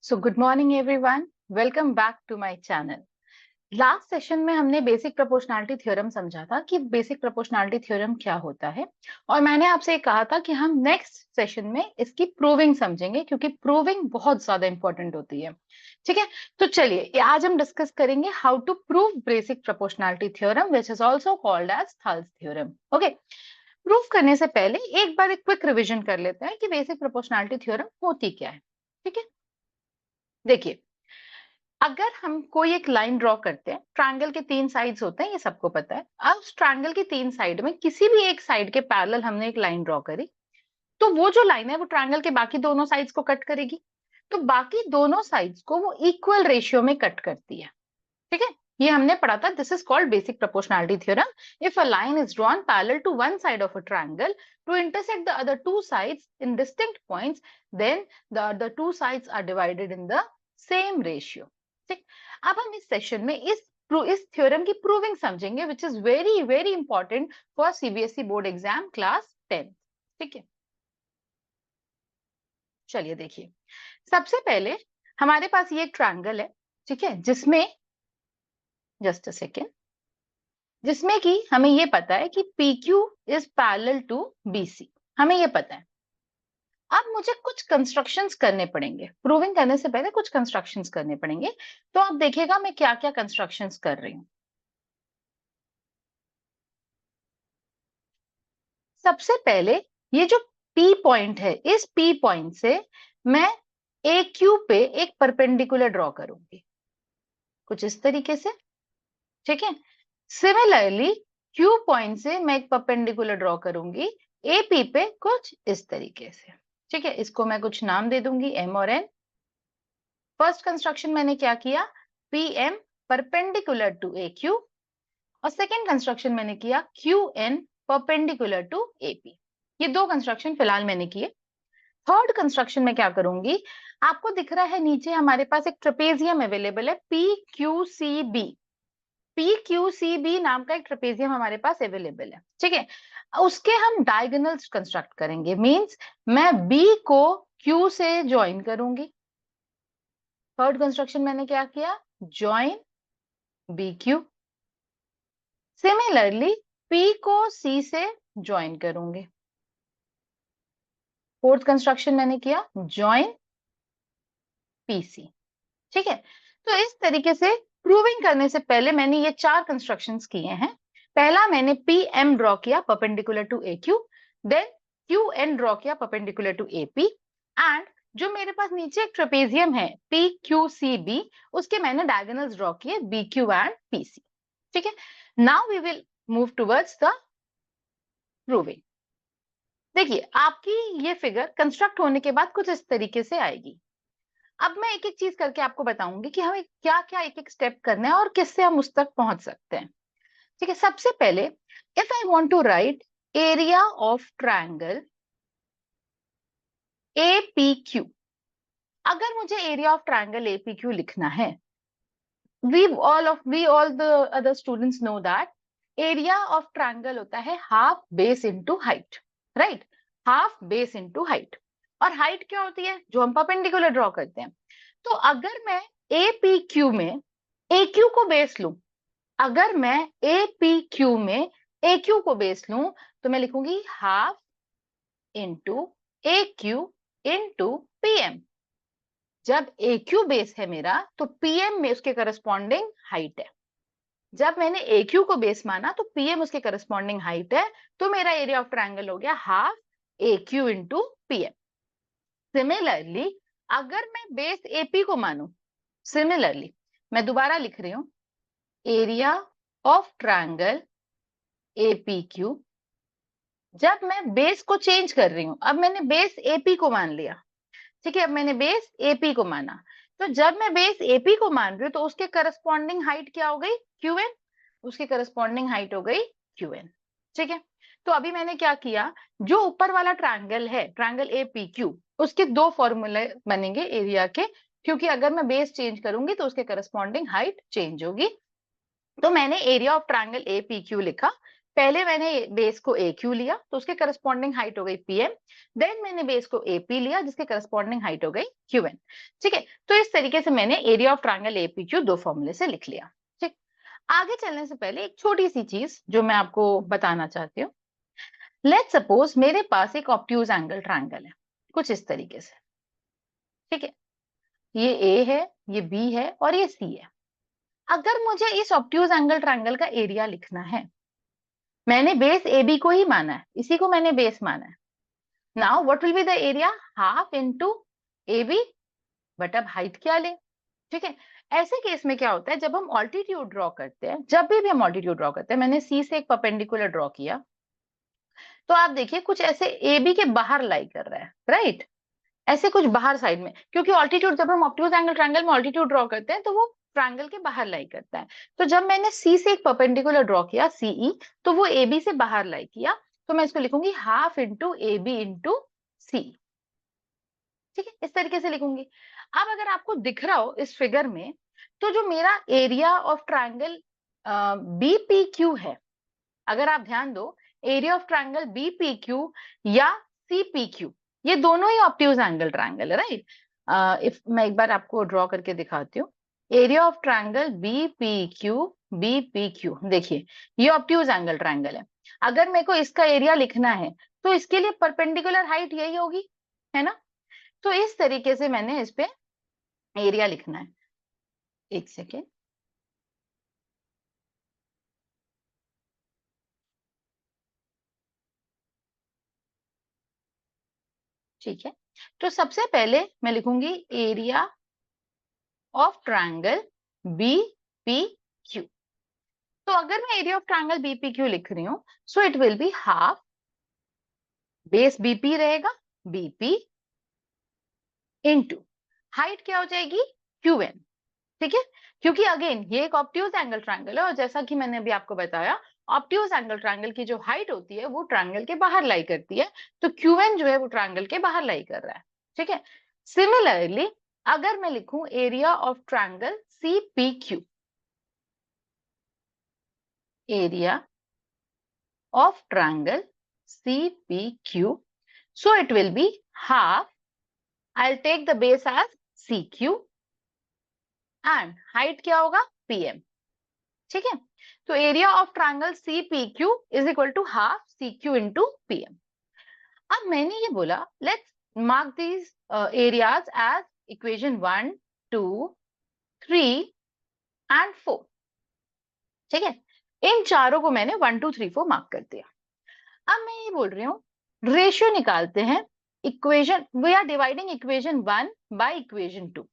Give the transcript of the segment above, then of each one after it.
So good morning everyone, welcome back to my channel. Last session में हमने basic proportionality theorem समझा था कि बेसिक प्रोपोर्शनैलिटी थ्योरम क्या होता है, और मैंने आपसे कहा था कि हम नेक्स्ट सेशन में इसकी प्रूविंग समझेंगे क्योंकि प्रूविंग बहुत ज्यादा इंपॉर्टेंट होती है। ठीक है, तो चलिए आज हम डिस्कस करेंगे how to prove basic proportionality theorem which is also called as Thales theorem. Okay, prove करने से पहले एक बार एक क्विक रिविजन कर लेते हैं कि बेसिक प्रोपोर्शनैलिटी थ्योरम होती क्या है। ठीक है, देखिए, अगर हम कोई एक लाइन ड्रॉ करते हैं, ट्रायंगल के 3 साइड्स होते हैं, ये सबको पता है। अब उस ट्रायंगल की 3 साइड में किसी भी एक साइड के पैरेलल हमने एक लाइन ड्रॉ करी, तो वो जो लाइन है वो ट्रायंगल के बाकी दोनों साइड्स को कट करेगी। तो बाकी दोनों साइड्स को वो इक्वल रेशियो में कट करती है। ठीक है, ये हमने पढ़ा था। This is called basic proportionality theorem. If a line is drawn parallel to one side of a triangle to intersect the other two sides in distinct points, then the other two sides are divided in the same ratio. ठीक, अब हम इस session में इस theorem की proving समझेंगे, which is very very important for CBSE board exam class 10। ठीक है, चलिए देखिए, सबसे पहले हमारे पास ये एक ट्रायंगल है। ठीक है, जिसमें जस्ट अ सेकेंड, जिसमें कि हमें ये पता है कि PQ is parallel to BC, हमें ये पता है। अब मुझे कुछ कंस्ट्रक्शंस करने पड़ेंगे, प्रूविंग करने से पहले कुछ कंस्ट्रक्शंस करने पड़ेंगे। तो आप देखिएगा मैं क्या क्या कंस्ट्रक्शंस कर रही हूँ। सबसे पहले ये जो P पॉइंट है, इस P पॉइंट से मैं AQ पे एक परपेंडिकुलर ड्रॉ करूंगी, कुछ इस तरीके से। ठीक है, सिमिलरली Q पॉइंट से मैं एक परपेंडिकुलर ड्रॉ करूंगी AP पे कुछ इस तरीके से। ठीक है, इसको मैं कुछ नाम दे दूंगी M और N। फर्स्ट कंस्ट्रक्शन मैंने क्या किया, PM परपेंडिकुलर टू AQ, और सेकेंड कंस्ट्रक्शन मैंने किया QN परपेंडिकुलर टू AP। ये दो कंस्ट्रक्शन फिलहाल मैंने किए। थर्ड कंस्ट्रक्शन में क्या करूंगी, आपको दिख रहा है नीचे हमारे पास एक ट्रेपेजियम अवेलेबल है, PQCB। PQCB नाम का एक ट्रेपेजियम हमारे पास अवेलेबल है। ठीक है, उसके हम डायगोनल्स कंस्ट्रक्ट करेंगे, मींस मैं B को Q से ज्वाइन करूंगी। थर्ड कंस्ट्रक्शन मैंने क्या किया, ज्वाइन BQ। सिमिलरली P को C से ज्वाइन करूंगी। फोर्थ कंस्ट्रक्शन मैंने किया, ज्वाइन PC। ठीक है, तो इस तरीके से प्रूविंग करने से पहले मैंने ये 4 कंस्ट्रक्शंस किए हैं। पहला मैंने PM ड्रॉ किया perpendicular to AQ, then QN draw किया परपेंडिकुलर टू AP, एंड जो मेरे पास नीचे एक ट्रेपेजियम है PQCB, उसके मैंने डायगोनल्स ड्रॉ किए BQ एंड PC। ठीक है, now we will move towards the proving. देखिए, आपकी ये फिगर कंस्ट्रक्ट होने के बाद कुछ इस तरीके से आएगी। अब मैं एक एक चीज करके आपको बताऊंगी कि हमें क्या क्या एक एक स्टेप करना है और किससे हम उस तक पहुंच सकते हैं। ठीक है, सबसे पहले if I want to write area of triangle APQ, अगर मुझे एरिया ऑफ ट्रायंगल APQ लिखना है, we all the other students know that area of triangle होता है half base into height, right? Half base into height, और height क्या होती है, जो हम परपेंडिकुलर ड्रॉ करते हैं। तो अगर मैं APQ में AQ को बेस लूं, अगर मैं APQ में AQ को बेस लूं, तो मैं लिखूंगी half into AQ into PM। जब AQ बेस है मेरा, तो PM में उसके करस्पॉन्डिंग हाइट है। जब मैंने AQ को बेस माना तो PM उसके करस्पॉन्डिंग हाइट है, तो मेरा एरिया ऑफ ट्रायंगल हो गया half AQ into PM। Similarly अगर मैं बेस AP को मानूं, सिमिलरली मैं दोबारा लिख रही हूं, एरिया ऑफ ट्रायंगल APQ। जब मैं बेस को चेंज कर रही हूं, अब मैंने बेस AP को मान लिया। ठीक है, अब मैंने बेस AP को माना, तो जब मैं बेस AP को मान रही हूँ तो उसके करस्पॉन्डिंग हाइट क्या हो गई, QN। उसके करस्पॉन्डिंग हाइट हो गई QN। ठीक है, तो अभी मैंने क्या किया, जो ऊपर वाला ट्रायंगल है, ट्रायंगल APQ, उसके दो फॉर्मूले बनेंगे एरिया के, क्योंकि अगर मैं बेस चेंज करूंगी तो उसके करस्पॉन्डिंग हाइट चेंज होगी। तो मैंने एरिया ऑफ ट्रायंगल APQ लिखा, पहले मैंने बेस को ए क्यू लिया तो उसके करस्पॉन्डिंग हाइट हो गई पीएम, देन मैंने बेस को एपी लिया जिसके करस्पॉन्डिंग हाइट हो गई क्यूएन। ठीक है, तो इस तरीके से मैंने एरिया ऑफ ट्रायंगल एपीक्यू दो फॉर्मूले से लिख लिया। ठीक, आगे चलने से पहले एक छोटी सी चीज जो मैं आपको बताना चाहती हूँ। लेट्स सपोज मेरे पास एक ऑब्ट्यूज एंगल ट्रायंगल है कुछ इस तरीके से। ठीक है, ये ए है, ये बी है और ये सी है। अगर मुझे इस ऑब्ट्यूज एंगल ट्रायंगल का एरिया लिखना है, मैंने बेस ए बी को ही माना है, इसी को मैंने बेस माना है। Now what will be the area, half into A B, but अब हाइट क्या ले। ठीक है, ऐसे केस में क्या होता है, जब हम ऑल्टीट्यूड ड्रॉ करते हैं, जब भी हम ऑल्टीट्यूड ड्रॉ करते हैं, मैंने सी से एक परपेंडिकुलर ड्रॉ किया तो आप देखिए कुछ ऐसे ए बी के बाहर लाई कर रहा है, राइट, ऐसे कुछ बाहर साइड में, क्योंकि ऑल्टीट्यूड जब हम ऑब्ट्यूज एंगल ट्रायंगल में ऑल्टीट्यूड ड्रॉ करते हैं तो वो ट्रायंगल के बाहर लाई करता है। तो जब मैंने सी से एक परपेंडिकुलर ड्रॉ किया सीई, तो वो ए बी से बाहर लाई किया, तो मैं इसको लिखूंगी half into A B into C. ठीक है, इस तरीके से लिखूंगी। अब अगर आपको दिख रहा हो इस फिगर में, तो जो मेरा एरिया ऑफ ट्रायंगल बीपीक्यू है, अगर आप ध्यान दो, एरिया ऑफ ट्रायंगल बीपीक्यू या सीपीक्यू, ये दोनों ही ऑब्ट्यूज एंगल ट्रायंगल है, राइट। इफ मैं एक बार आपको ड्रॉ करके दिखाती हूँ, एरिया ऑफ ट्रायंगल बीपीक्यू, देखिए ये ऑब्ट्यूज एंगल ट्रायंगल है। अगर मेरे को इसका एरिया लिखना है तो इसके लिए परपेंडिकुलर हाइट यही होगी, है ना। तो इस तरीके से मैंने इस पे एरिया लिखना है। एक सेकेंड, ठीक है, तो सबसे पहले मैं लिखूंगी एरिया ऑफ ट्रायंगल बीपीक्यू। तो अगर मैं एरिया ऑफ ट्रायंगल बीपीक्यू लिख रही हूं, so it will be half, base BP रहेगा, बीपी इनटू हाइट क्या हो जाएगी, क्यूएन। ठीक है, क्योंकि अगेन ये एक ऑब्ट्यूज एंगल ट्रायंगल है और जैसा कि मैंने अभी आपको बताया, ऑब्ट्यूज एंगल ट्रायंगल की जो हाइट होती है वो ट्रायंगल के बाहर लाई करती है, तो क्यूएन जो है वो ट्रायंगल के बाहर लाई कर रहा है। ठीक है, सिमिलरली अगर मैं लिखूं area of triangle CPQ, area of triangle CPQ. So it will be half. I'll take the base as CQ and height क्या होगा PM. ठीक है, तो area of triangle CPQ is equal to half CQ into PM. अब मैंने ये बोला let's mark these areas as equation 1, 2, 3 and 4. ठीक है, इन चारों को मैंने 1, 2, 3, 4 मार्क कर दिया। अब मैं ये बोल रही हूँ रेशियो निकालते हैं, equation we are dividing equation 1 by equation 2।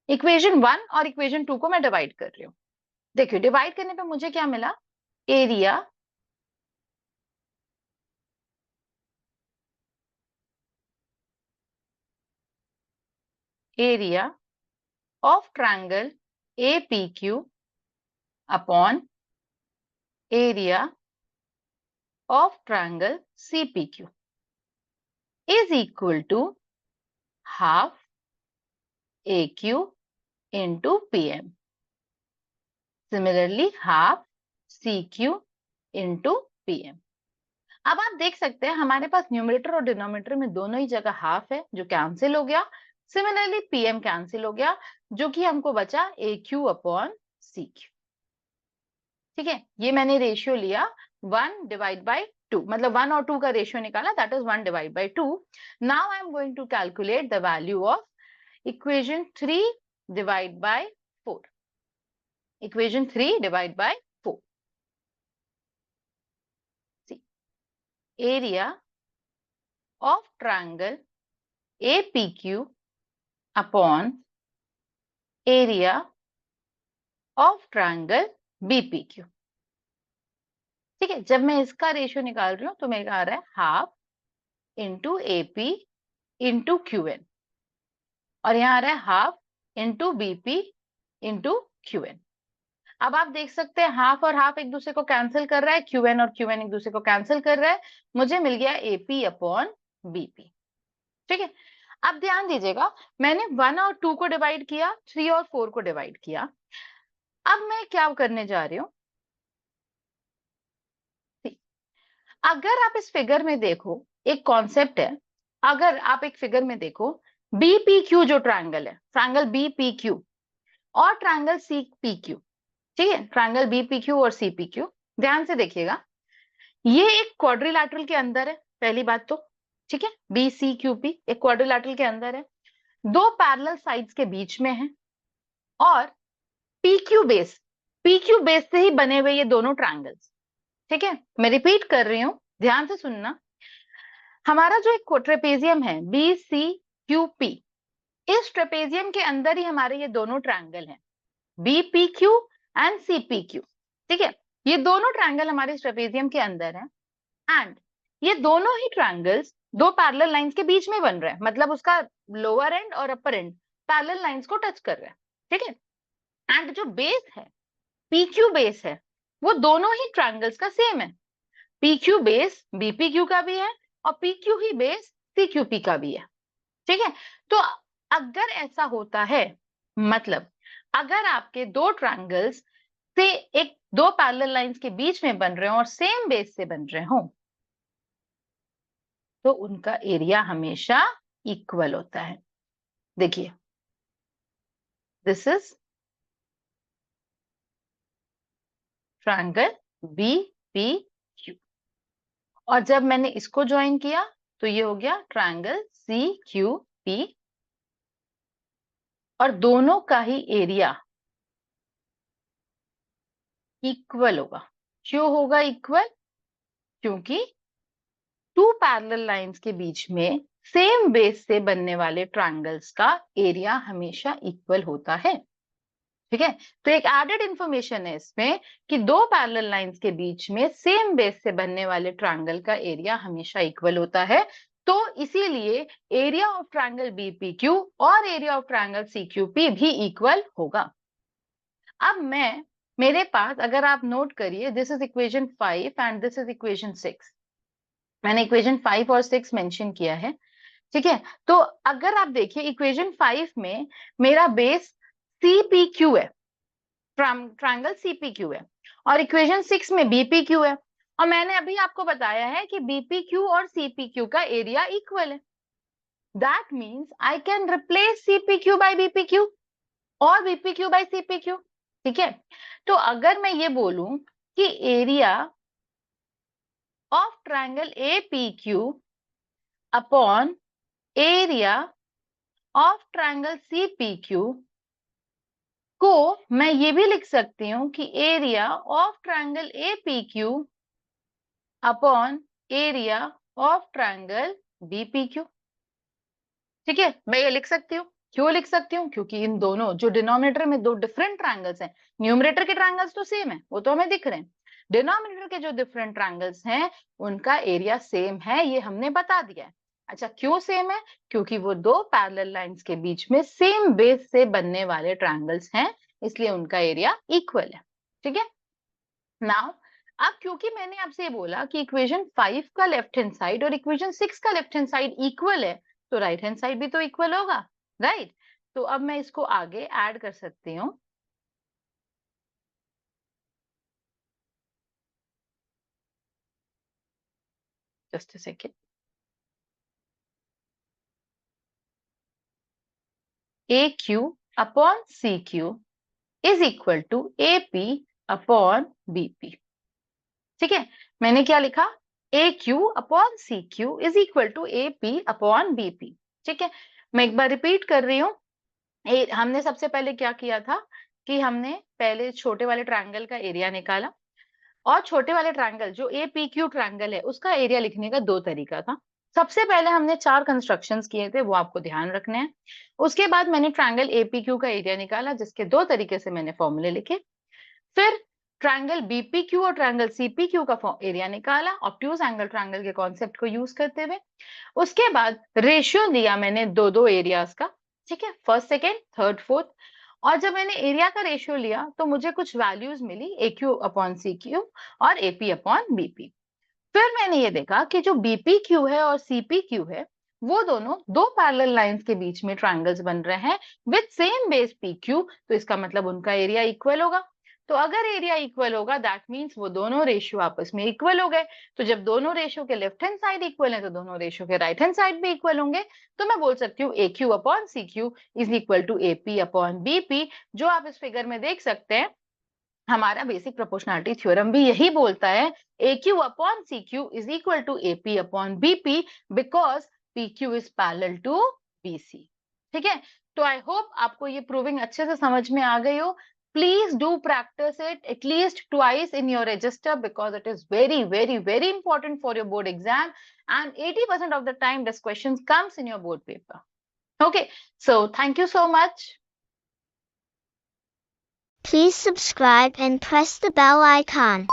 Equation 1 और इक्वेशन 2 को मैं डिवाइड कर रही हूँ। देखिए डिवाइड करने पे मुझे क्या मिला, area area of triangle APQ upon area of triangle CPQ is equal to half AQ into PM, similarly half CQ into PM। अब आप देख सकते हैं हमारे पास न्यूमरेटर और डिनोमिनेटर में दोनों ही जगह हाफ है जो कैंसिल हो गया, सिमिलरली PM कैंसिल हो गया, जो कि हमको बचा AQ अपॉन CQ। ठीक है, ये मैंने रेशियो लिया 1 डिवाइड बाई 2, मतलब 1 और 2 का रेशियो निकाला, that is 1 divide by 2। Now I am going to calculate the value of equation 3 divide by 4, equation 3 divide by 4। Area of triangle APQ upon area of triangle BPQ। ठीक है, जब मैं इसका ratio निकाल रही हूँ तो मेरा आ रहा है half into AP into QN, और यहाँ आ रहा है half into BP into QN। अब आप देख सकते हैं हाफ और हाफ एक दूसरे को कैंसिल कर रहा है, QN और QN एक दूसरे को कैंसिल कर रहा है, मुझे मिल गया AP अपॉन BP। ठीक है, अब ध्यान दीजिएगा मैंने 1 और 2 को डिवाइड किया, 3 और 4 को डिवाइड किया। अब मैं क्या करने जा रही हूँ, अगर आप इस फिगर में देखो, एक कॉन्सेप्ट है, अगर आप एक फिगर में देखो, बीपीक्यू जो ट्रायंगल है, ट्रायंगल बीपीक्यू और ट्रायंगल सीपीक्यू, ठीक है, ट्रायंगल बीपीक्यू और सीपीक्यू, ध्यान से देखिएगा, ये एक क्वाड्रिलैटरल के अंदर है, पहली बात तो, ठीक है, बीसीक्यूपी एक क्वाड्रिलैटरल के अंदर है, दो पैरेलल साइड्स के बीच में है, और पीक्यू बेस से ही बने हुए ये दोनों ट्रायंगल्स, ठीक है। मैं रिपीट कर रही हूं, ध्यान से सुनना, हमारा जो एक ट्रेपेजियम है बीसीक्यूपी, इस ट्रेपेजियम के अंदर ही हमारे ये दोनों ट्रायंगल हैं, बीपीक्यू एंड सीपीक्यू, ठीक है, ये दोनों ट्रायंगल हमारे ट्रेपेजियम के अंदर हैं, एंड ये दोनों ही ट्रायंगल्स दो पैरेलल लाइंस के बीच में बन रहे हैं, मतलब उसका लोअर एंड और अपर एंड पैरेलल लाइंस को टच कर रहे हैं, ठीक है। एंड जो बेस है, पीक्यू बेस है, वो दोनों ही ट्रायंगल्स का सेम है, पीक्यू बेस बीपीक्यू का भी है और पीक्यू ही बेस सीक्यूपी का भी है, ठीक है। तो अगर ऐसा होता है, मतलब अगर आपके दो ट्रायंगल्स से एक दो पैरेलल लाइंस के बीच में बन रहे हो और सेम बेस से बन रहे हो, तो उनका एरिया हमेशा इक्वल होता है। देखिए, दिस इज ट्रायंगल बीपीक्यू, और जब मैंने इसको ज्वाइन किया तो ये हो गया ट्रायंगल सीक्यूपी, और दोनों का ही एरिया इक्वल होगा। क्यों होगा इक्वल? क्योंकि टू पैरेलल लाइंस के बीच में सेम बेस से बनने वाले ट्रायंगल्स का एरिया हमेशा इक्वल होता है, ठीक है। तो एक एडेड इंफॉर्मेशन है इसमें कि दो पैरेलल लाइंस के बीच में सेम बेस से बनने वाले ट्रायंगल का एरिया हमेशा इक्वल होता है, तो इसीलिए एरिया ऑफ ट्रायंगल बीपीक्यू और एरिया ऑफ ट्रायंगल सीक्यूपी भी इक्वल होगा। अब मेरे पास, अगर आप नोट करिए, this is equation 5 and this is equation 6, मैंने इक्वेशन 5 और 6 मेंशन किया है, ठीक है। तो अगर आप देखिए इक्वेशन 5 में मेरा बेस सीपीक्यू है, ट्रायंगल सीपीक्यू है, और इक्वेशन 6 में बीपीक्यू है, और मैंने अभी आपको बताया है कि बीपीक्यू और सीपीक्यू का एरिया इक्वल है। That means I can replace CPQ by BPQ और बीपीक्यू बाय सीपीक्यू, ठीक है। तो अगर मैं ये बोलूं कि area of triangle APQ upon area of triangle CPQ को मैं ये भी लिख सकती हूँ कि area of triangle APQ upon area of triangle BPQ, ठीक है, मैं ये लिख सकती हूँ। क्यों लिख सकती हूँ? क्योंकि इन दोनों, जो डिनोमिनेटर में दो डिफरेंट ट्रायंगल्स हैं, न्यूमरेटर के ट्रायंगल्स तो सेम है, वो तो हमें दिख रहे हैं, डिनोमिनेटर के जो डिफरेंट ट्रायंगल्स हैं उनका एरिया सेम है, ये हमने बता दिया है। अच्छा, क्यों सेम है? क्योंकि वो दो पैरेलल लाइंस के बीच में सेम बेस से बनने वाले ट्रायंगल्स हैं, इसलिए उनका एरिया इक्वल है, ठीक है। नाउ, अब क्योंकि मैंने आपसे ये बोला कि इक्वेशन 5 का लेफ्ट हैंड साइड और इक्वेशन 6 का लेफ्ट हैंड साइड इक्वल है, तो राइट हैंड साइड भी तो इक्वल होगा, राइट। तो अब मैं इसको आगे ऐड कर सकती हूँ, just a second, A Q upon C Q is equal to A P upon BP, ठीक है। मैंने क्या लिखा? A Q upon C Q is equal to A P upon BP, ठीक है। मैं एक बार रिपीट कर रही हूँ, हमने सबसे पहले क्या किया था कि हमने पहले छोटे वाले ट्रायंगल का एरिया निकाला, और छोटे वाले ट्रायंगल जो ए पी क्यू ट्रायंगल है उसका एरिया लिखने का दो तरीका था। सबसे पहले हमने 4 कंस्ट्रक्शंस किए थे, वो आपको ध्यान रखने हैं। उसके बाद मैंने ट्रायंगल एपीक्यू का एरिया निकाला, जिसके दो तरीके से मैंने फॉर्मूले लिखे। फिर ट्रायंगल बीपीक्यू और ट्रायंगल सीपीक्यू का एरिया निकाला, ऑब्ट्यूज एंगल ट्रायंगल के कॉन्सेप्ट को यूज करते हुए। उसके बाद रेशियो दिया मैंने दो दो एरियाज का, ठीक है, फर्स्ट सेकेंड थर्ड फोर्थ, और जब मैंने एरिया का रेशियो लिया तो मुझे कुछ वैल्यूज मिली, ए क्यू अपॉन सी क्यू और एपी अपॉन बीपी। फिर मैंने ये देखा कि जो बीपीक्यू है और सीपीक्यू है, वो दोनों दो पैरेलल लाइंस के बीच में ट्रायंगल्स बन रहे हैं विद सेम बेस पीक्यू, तो इसका मतलब उनका एरिया इक्वल होगा। तो अगर एरिया इक्वल होगा दैट मीन्स वो दोनों रेशियो आपस में इक्वल हो गए। तो जब दोनों रेशियो के लेफ्ट हैंड साइड इक्वल है तो दोनों रेशियो के राइट हैंड साइड भी इक्वल होंगे। तो मैं बोल सकती हूँ AQ upon CQ is equal to AP upon BP, जो आप इस फिगर में देख सकते हैं। हमारा बेसिक प्रोपोर्शनैलिटी थ्योरम भी यही बोलता है AQ upon CQ is equal to AP upon BP because PQ is parallel to BC। ठीक है, तो आई होप आपको ये प्रूविंग अच्छे से समझ में आ गई हो। Please do practice it at least twice in your register because it is very, very, very important for your board exam. And 80% of the time, this questions comes in your board paper. Okay, so thank you so much. Please subscribe and press the bell icon.